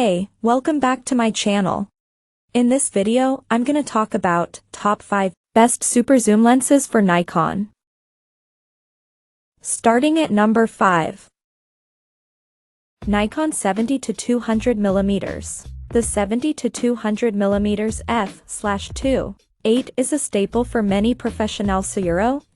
Hey, welcome back to my channel. In this video, I'm gonna talk about top 5 best super zoom lenses for Nikon. Starting at number 5. Nikon 70-200mm. The 70-200mm f/2.8 is a staple for many professionals.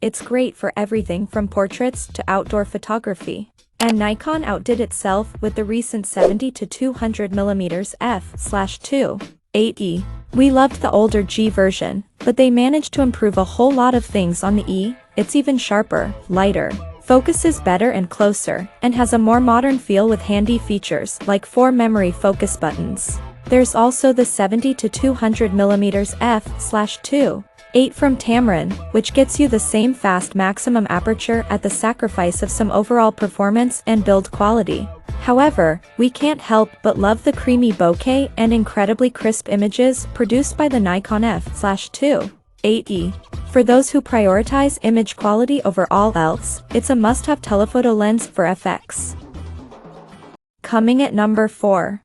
It's great for everything from portraits to outdoor photography. And Nikon outdid itself with the recent 70-200mm f/2.8e. We loved the older G version, but they managed to improve a whole lot of things on the E. It's even sharper, lighter, focuses better and closer, and has a more modern feel with handy features like 4 memory focus buttons. There's also the 70-200mm f/2.8 from Tamron, which gets you the same fast maximum aperture at the sacrifice of some overall performance and build quality. However, we can't help but love the creamy bokeh and incredibly crisp images produced by the Nikon f/2.8e. For those who prioritize image quality over all else, it's a must-have telephoto lens for FX. Coming at number 4.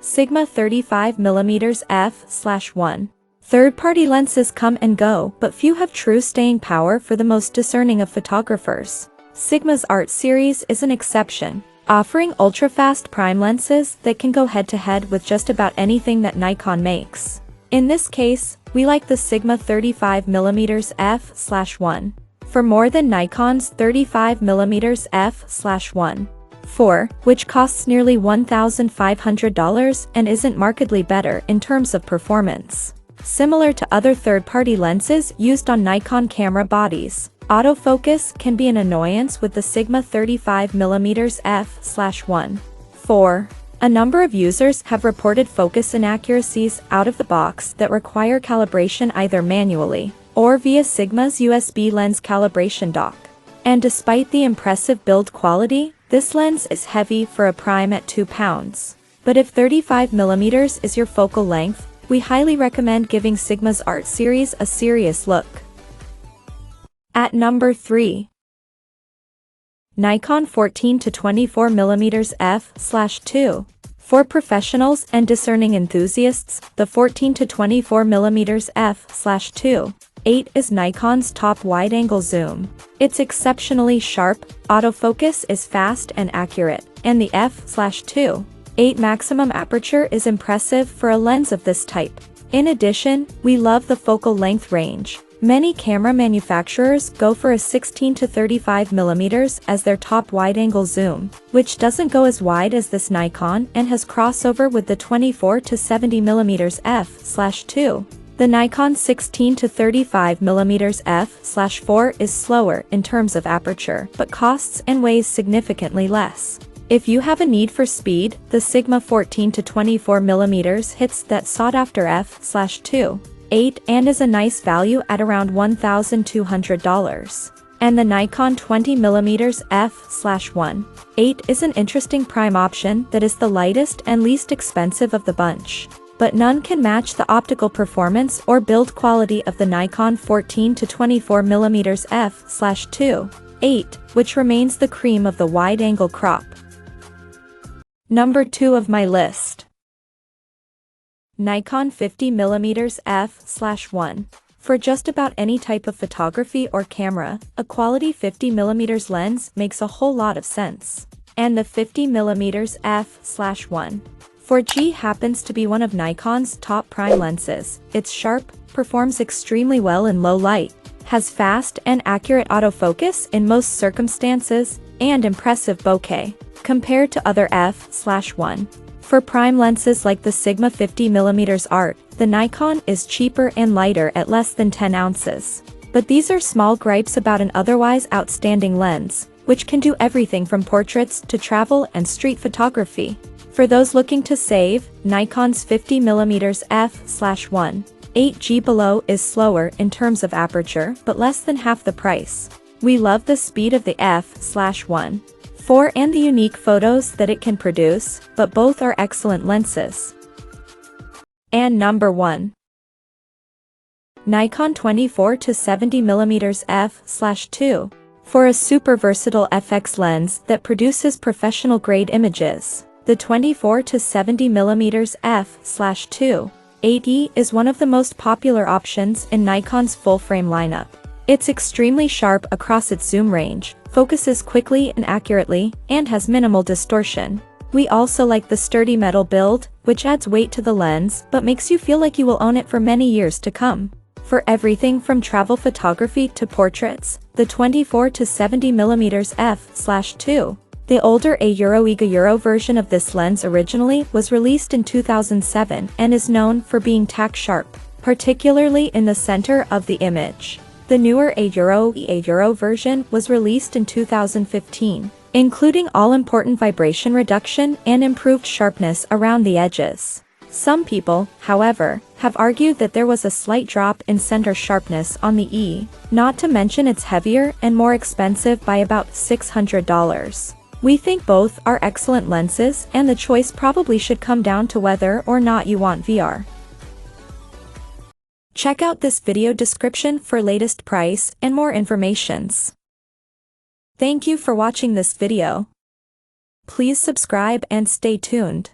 Sigma 35mm f/1. Third-party lenses come and go, but few have true staying power for the most discerning of photographers. Sigma's Art series is an exception, offering ultra-fast prime lenses that can go head-to-head with just about anything that Nikon makes. In this case, we like the Sigma 35mm f/1 for more than Nikon's 35mm f/1.4, which costs nearly $1,500 and isn't markedly better in terms of performance. Similar to other third-party lenses used on Nikon camera bodies, autofocus can be an annoyance with the Sigma 35mm f/1.4. A number of users have reported focus inaccuracies out of the box that require calibration either manually or via Sigma's USB lens calibration dock. And despite the impressive build quality, this lens is heavy for a prime at 2 pounds. But if 35mm is your focal length, we highly recommend giving Sigma's Art series a serious look. At number 3. Nikon 14-24mm f/2. For professionals and discerning enthusiasts, the 14-24mm f/2.8 is Nikon's top wide-angle zoom. It's exceptionally sharp, autofocus is fast and accurate, and the f/2.8 maximum aperture is impressive for a lens of this type. In addition, we love the focal length range. Many camera manufacturers go for a 16-35mm as their top wide-angle zoom, which doesn't go as wide as this Nikon and has crossover with the 24-70mm f/2. The Nikon 16-35mm f/4 is slower in terms of aperture, but costs and weighs significantly less. If you have a need for speed, the Sigma 14-24mm hits that sought-after f/2.8 and is a nice value at around $1,200. And the Nikon 20mm f/1.8 is an interesting prime option that is the lightest and least expensive of the bunch. But none can match the optical performance or build quality of the Nikon 14-24mm f/2.8, which remains the cream of the wide-angle crop. Number 2 of my list. Nikon 50mm f/1. For just about any type of photography or camera, a quality 50mm lens makes a whole lot of sense. And the 50mm f/1. 4G happens to be one of Nikon's top prime lenses. It's sharp, performs extremely well in low light, has fast and accurate autofocus in most circumstances, and impressive bokeh. Compared to other f/1. For prime lenses like the Sigma 50mm Art, the Nikon is cheaper and lighter at less than 10 ounces. But these are small gripes about an otherwise outstanding lens, which can do everything from portraits to travel and street photography. For those looking to save, Nikon's 50mm f/1. 8G below is slower in terms of aperture but less than half the price. We love the speed of the f/1.4 and the unique photos that it can produce, but both are excellent lenses. And number 1. Nikon 24-70mm f/2. For a super versatile FX lens that produces professional-grade images, The 24 to 70mm f/2. 8E is one of the most popular options in Nikon's full-frame lineup. It's extremely sharp across its zoom range, focuses quickly and accurately, and has minimal distortion. We also like the sturdy metal build, which adds weight to the lens but makes you feel like you will own it for many years to come. For everything from travel photography to portraits, the 24 to 70mm f/2. The older EGA version of this lens originally was released in 2007 and is known for being tack sharp, particularly in the center of the image. The newer EGA version was released in 2015, including all-important vibration reduction and improved sharpness around the edges. Some people, however, have argued that there was a slight drop in center sharpness on the E, not to mention it's heavier and more expensive by about $600. We think both are excellent lenses and the choice probably should come down to whether or not you want VR. Check out this video description for latest price and more informations. Thank you for watching this video. Please subscribe and stay tuned.